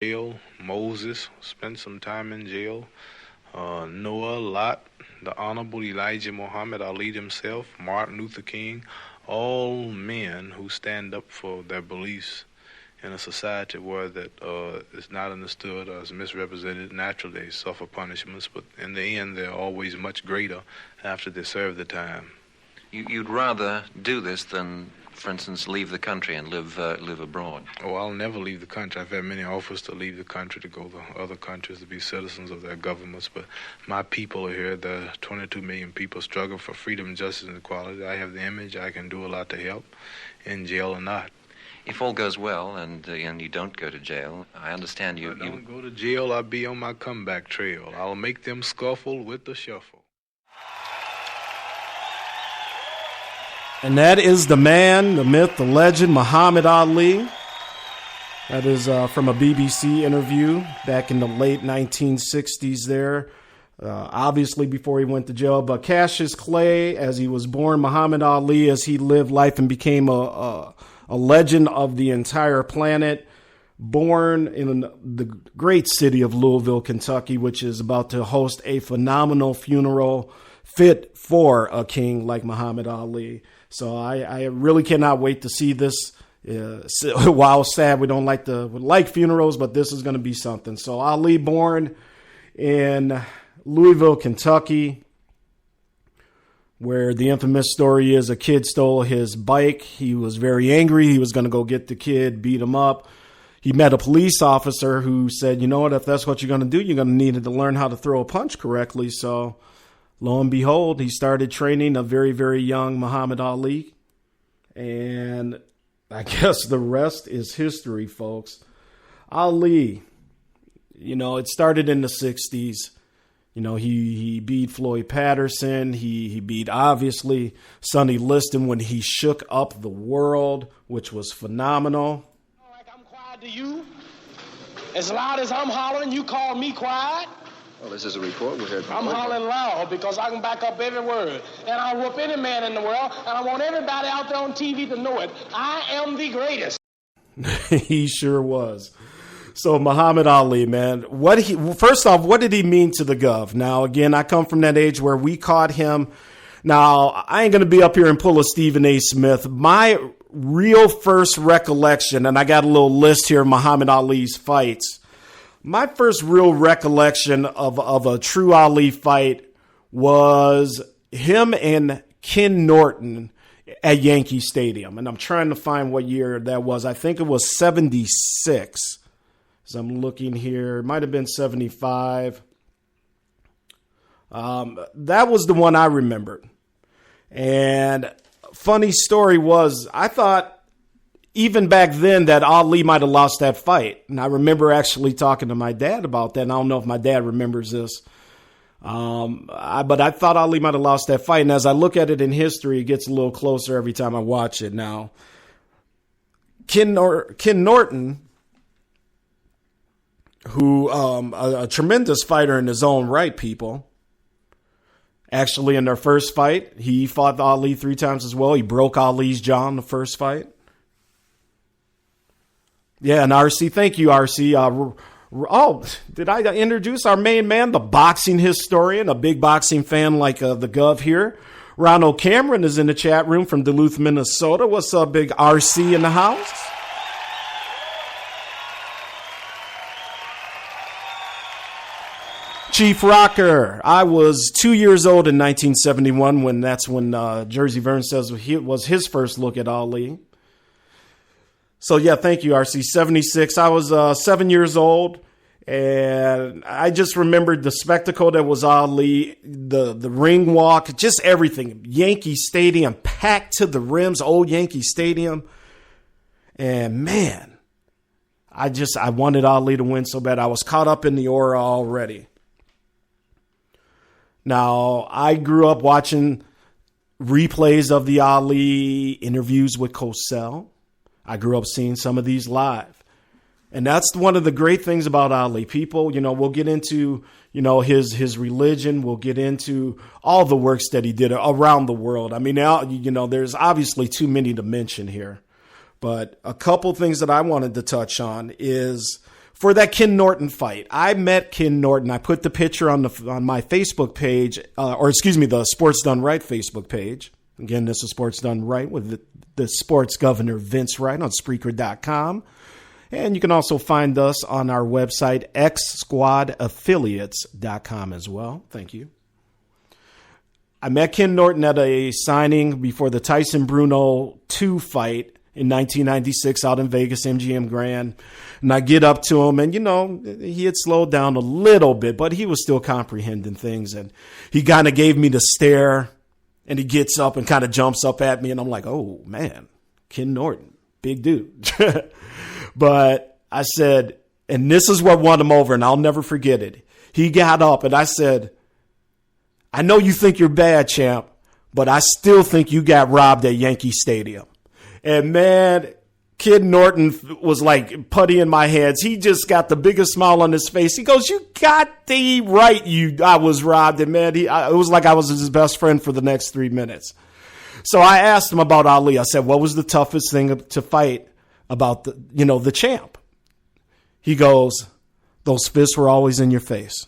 Jail. Moses spent some time in jail. Noah, Lot, the Honorable Elijah Muhammad Ali himself, Martin Luther King, all men who stand up for their beliefs in a society where that is not understood or is misrepresented. Naturally, they suffer punishments, but in the end, they're always much greater after they serve the time. You'd rather do this than, for instance, leave the country and live abroad? Oh, I'll never leave the country. I've had many offers to leave the country, to go to other countries, to be citizens of their governments, but my people are here. There are 22 million people struggling for freedom, justice, and equality. I have the image. I can do a lot to help, in jail or not. If all goes well and you don't go to jail, I understand you... If I don't go to jail, I'll be on my comeback trail. I'll make them scuffle with the shuffle. And that is the man, the myth, the legend, Muhammad Ali. That is from a BBC interview back in the late 1960s there. Obviously before he went to jail. But Cassius Clay, as he was born, Muhammad Ali, as he lived life and became a legend of the entire planet. Born in the great city of Louisville, Kentucky, which is about to host a phenomenal funeral fit for a king like Muhammad Ali. So I really cannot wait to see this. While sad we don't like funerals, but this is going to be something. So Ali, born in Louisville, Kentucky, where the infamous story is a kid stole his bike. He was very angry. He was going to go get the kid, beat him up. He met a police officer who said, you know what, if that's what you're going to do, you're going to need to learn how to throw a punch correctly. So lo and behold, he started training a very, very young Muhammad Ali. And I guess the rest is history, folks. Ali, it started in the 60s. He beat Floyd Patterson. He beat, obviously, Sonny Liston when he shook up the world, which was phenomenal. Like I'm quiet to you. As loud as I'm hollering, you call me quiet. Well, this is a report we heard from... I'm hollering loud because I can back up every word. And I whoop any man in the world, and I want everybody out there on TV to know it. I am the greatest. He sure was. So Muhammad Ali, man, first off, what did he mean to the Gov? Now, again, I come from that age where we caught him. Now, I ain't going to be up here and pull a Stephen A. Smith. My real first recollection, and I got a little list here of Muhammad Ali's fights. My first real recollection of a true Ali fight was him and Ken Norton at Yankee Stadium. And I'm trying to find what year that was. I think it was 76. As I'm looking here, it might have been 75. That was the one I remembered. And funny story was, I thought even back then that Ali might have lost that fight. And I remember actually talking to my dad about that. And I don't know if my dad remembers this. But I thought Ali might have lost that fight. And as I look at it in history, it gets a little closer every time I watch it. Now, Ken Norton, who a tremendous fighter in his own right, people. Actually, in their first fight, he fought Ali 3 times as well. He broke Ali's jaw in the first fight. Yeah, and RC, thank you, RC. Did I introduce our main man, the boxing historian, a big boxing fan like the Gov here? Ronald Cameron is in the chat room from Duluth, Minnesota. What's up, big RC in the house? Chief Rocker, I was 2 years old in 1971 when Jersey Vern says it was his first look at Ali. So yeah, thank you, RC. 76. I was 7 years old, and I just remembered the spectacle that was Ali, the ring walk, just everything. Yankee Stadium packed to the rims, old Yankee Stadium, and man, I wanted Ali to win so bad. I was caught up in the aura already. Now, I grew up watching replays of the Ali interviews with Cosell. I grew up seeing some of these live. And that's one of the great things about Ali. People, we'll get into, his religion. We'll get into all the works that he did around the world. I mean, now, there's obviously too many to mention here. But a couple things that I wanted to touch on is, for that Ken Norton fight. I met Ken Norton. I put the picture on my Facebook page, the Sports Done Right Facebook page. Again, this is Sports Done Right with the sports governor, Vince Wright, on Spreaker.com. And you can also find us on our website, xsquadaffiliates.com as well. Thank you. I met Ken Norton at a signing before the Tyson Bruno 2 fight in 1996 out in Vegas, MGM Grand. And I get up to him, and, he had slowed down a little bit, but he was still comprehending things. And he kind of gave me the stare, and he gets up and kind of jumps up at me. And I'm like, oh, man, Ken Norton, big dude. But I said, and this is what won him over, and I'll never forget it. He got up, and I said, I know you think you're bad, champ, but I still think you got robbed at Yankee Stadium. And, man, Ken Norton was like putty in my hands. He just got the biggest smile on his face. He goes, you got the right. I was robbed. And, man, it was like I was his best friend for the next 3 minutes. So I asked him about Ali. I said, what was the toughest thing to fight about the champ? He goes, those fists were always in your face.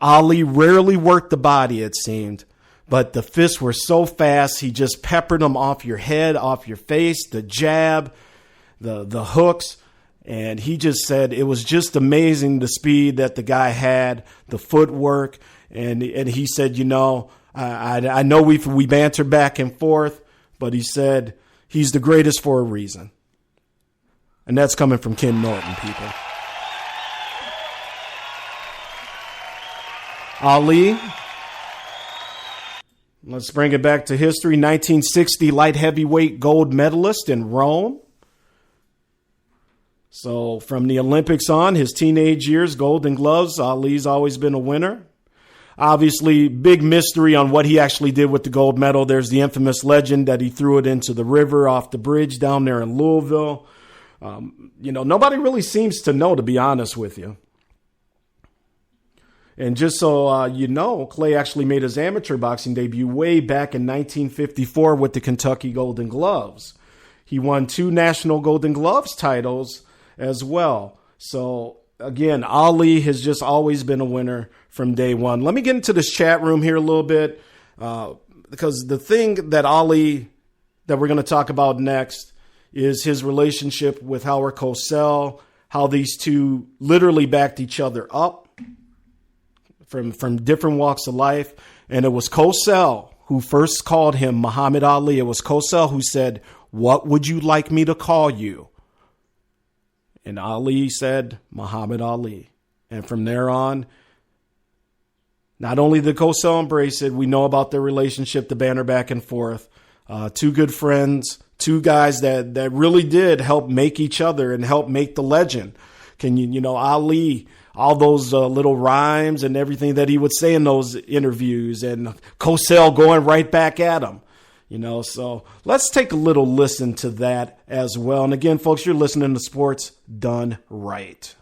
Ali rarely worked the body, it seemed. But the fists were so fast, he just peppered them off your head, off your face, the jab, the hooks. And he just said it was just amazing the speed that the guy had, the footwork. And he said, I know we banter back and forth, but he said he's the greatest for a reason. And that's coming from Ken Norton, people. Ali. Let's bring it back to history. 1960 light heavyweight gold medalist in Rome. So from the Olympics on, his teenage years, Golden Gloves, Ali's always been a winner. Obviously, big mystery on what he actually did with the gold medal. There's the infamous legend that he threw it into the river off the bridge down there in Louisville. Nobody really seems to know, to be honest with you. And just so Clay actually made his amateur boxing debut way back in 1954 with the Kentucky Golden Gloves. He won 2 National Golden Gloves titles as well. So, again, Ali has just always been a winner from day one. Let me get into this chat room here a little bit because the thing that Ali, that we're going to talk about next, is his relationship with Howard Cosell, how these two literally backed each other up from different walks of life. And it was Cosell who first called him Muhammad Ali. It was Cosell who said, what would you like me to call you? And Ali said, Muhammad Ali. And from there on, not only did Cosell embrace it, we know about their relationship, the banter back and forth. 2 good friends, 2 guys that really did help make each other and help make the legend. Ali, all those little rhymes and everything that he would say in those interviews, and Cosell going right back at him. So let's take a little listen to that as well. And again, folks, you're listening to Sports Done Right.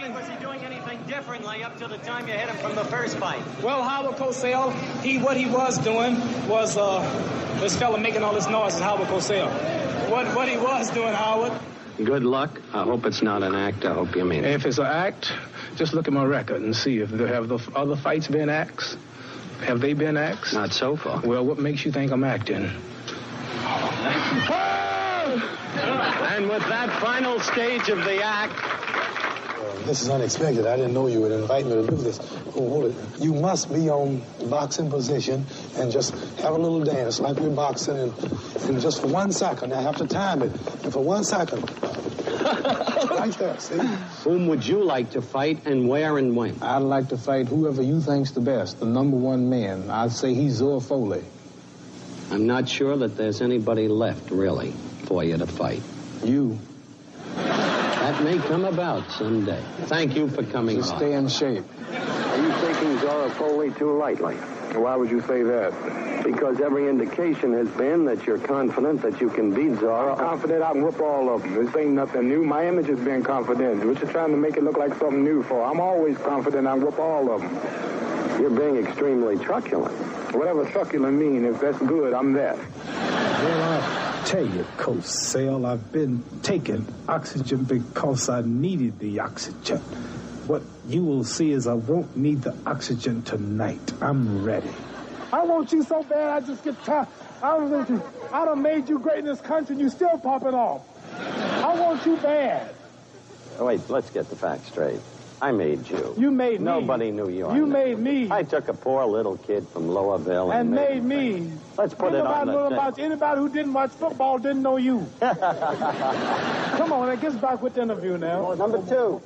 Was he doing anything differently up to the time you hit him from the first fight? Well, Howard Cosell, what he was doing was this fella making all this noise is Howard Cosell. What he was doing, Howard. Good luck. I hope it's not an act. I hope you mean it. If it's an act, just look at my record and see if have the other fights been acts. Have they been acts? Not so far. Well, what makes you think I'm acting? And with that final stage of the act... This is unexpected. I didn't know you would invite me to do this. Oh, hold it. You must be on boxing position and just have a little dance like we're boxing and just for 1 second. I have to time it. And for 1 second. Like that, see? Whom would you like to fight and where and when? I'd like to fight whoever you think's the best, the number 1 man. I'd say he's Zoe Foley. I'm not sure that there's anybody left, really, for you to fight. You. That may come about someday. Thank you for coming Just on. stay in shape. Are you taking Zora Foley too lightly? Why would you say that? Because every indication has been that you're confident that you can beat Zora. I'm confident I can whoop all of them. This ain't nothing new. My image has been confident. What you trying to make it look like something new for? I'm always confident I can whoop all of them. You're being extremely truculent. Whatever succulent mean, if that's good, I'm that. Well, tell you, Coach Sale, I've been taking oxygen because I needed the oxygen. What you will see is I won't need the oxygen tonight. I'm ready. I want you so bad, I just get tired. I done made you great in this country, and you still popping off. I want you bad. Oh, wait, let's get the facts straight. I made you. You made me. Nobody knew you. You made me. I took a poor little kid from Lowerville and made me. Let's put it on the about anybody who didn't watch football didn't know you. Come on, get back with the interview now. Number 2.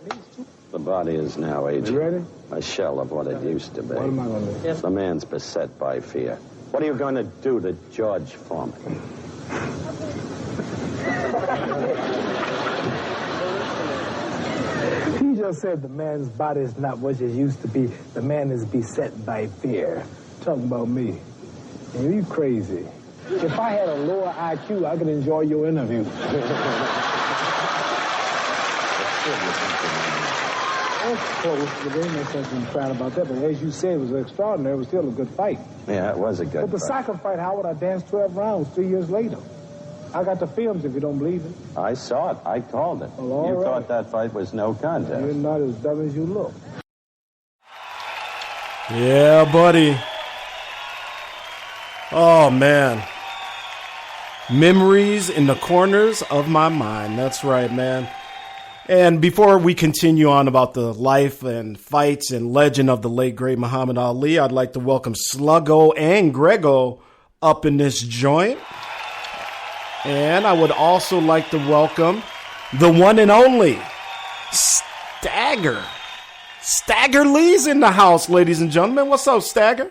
The body is now, Agent. You ready? A shell of what it used to be. What am I going to do? The man's beset by fear. What are you going to do to George Foreman? He just said the man's body is not what it used to be. The man is beset by fear. Talking about me. You crazy. If I had a lower IQ, I could enjoy your interview. That's close, but there ain't no sense in crying about that. But as you said, it was extraordinary. It was still a good fight. Yeah, it was a good But the second fight, Howard, I danced 12 rounds 3 years later. I got the films if you don't believe it. I saw it. I called it. Well, you thought that fight was no contest. You're not as dumb as you look. Yeah, buddy. Oh, man. Memories in the corners of my mind. That's right, man. And before we continue on about the life and fights and legend of the late, great Muhammad Ali, I'd like to welcome Sluggo and Grego up in this joint. And I would also like to welcome the one and only Stagger. Stagger Lee's in the house, ladies and gentlemen. What's up, Stagger?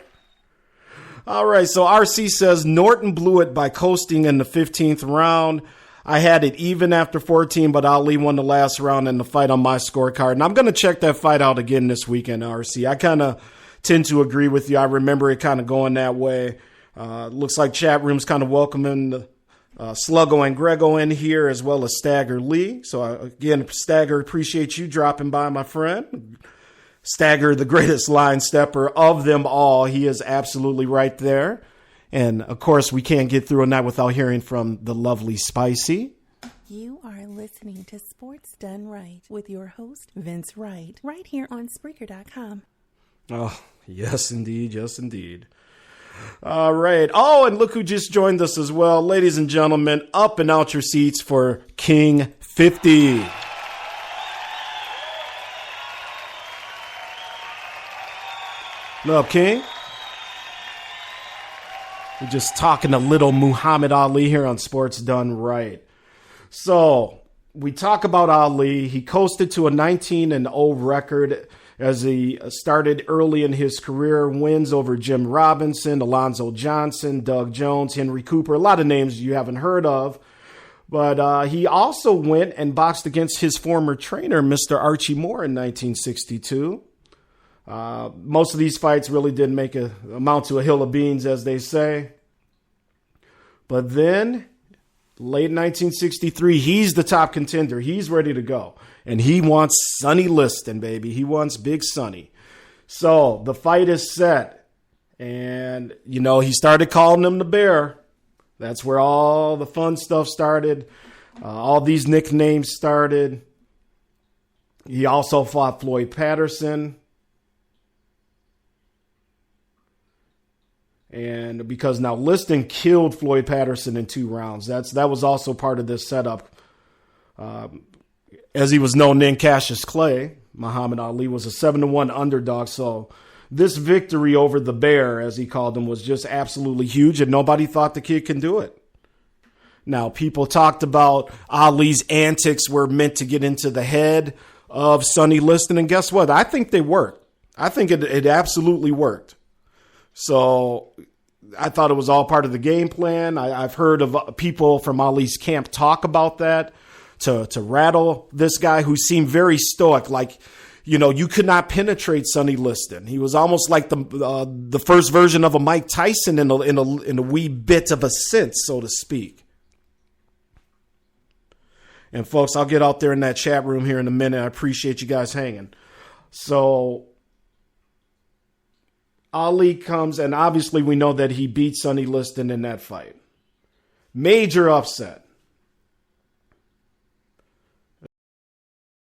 All right, so RC says Norton blew it by coasting in the 15th round. I had it even after 14, but Ali won the last round in the fight on my scorecard. And I'm going to check that fight out again this weekend, RC. I kind of tend to agree with you. I remember it kind of going that way. Looks like chat room's kind of welcoming Sluggo and Grego in here, as well as Stagger Lee. So, again, Stagger, appreciate you dropping by, my friend. Stagger, the greatest line stepper of them all. He is absolutely right there. And, of course, we can't get through a night without hearing from the lovely Spicy. You are listening to Sports Done Right with your host, Vince Wright, right here on Spreaker.com. Oh, yes, indeed. Yes, indeed. All right. Oh, and look who just joined us as well. Ladies and gentlemen, up and out your seats for King 50. What up, King? We're just talking a little Muhammad Ali here on Sports Done Right. So, we talk about Ali. He coasted to a 19-0 record as he started early in his career. Wins over Jim Robinson, Alonzo Johnson, Doug Jones, Henry Cooper. A lot of names you haven't heard of. But he also went and boxed against his former trainer, Mr. Archie Moore, in 1962. Most of these fights really didn't amount to a hill of beans, as they say. But then, late 1963, he's the top contender. He's ready to go. And he wants Sonny Liston, baby. He wants Big Sonny. So, the fight is set. And, he started calling him the Bear. That's where all the fun stuff started. All these nicknames started. He also fought Floyd Patterson. And because now Liston killed Floyd Patterson in 2 rounds. That was also part of this setup. As he was known then, Cassius Clay, Muhammad Ali was a 7-1 underdog. So this victory over the Bear, as he called him, was just absolutely huge. And nobody thought the kid can do it. Now, people talked about Ali's antics were meant to get into the head of Sonny Liston. And guess what? I think they worked. I think it absolutely worked. So I thought it was all part of the game plan. I've heard of people from Ali's camp talk about that, to rattle this guy who seemed very stoic. Like, you could not penetrate Sonny Liston. He was almost like the first version of a Mike Tyson in a wee bit of a sense, so to speak. And folks, I'll get out there in that chat room here in a minute. I appreciate you guys hanging. So Ali comes, and obviously we know that he beat Sonny Liston in that fight. Major upset.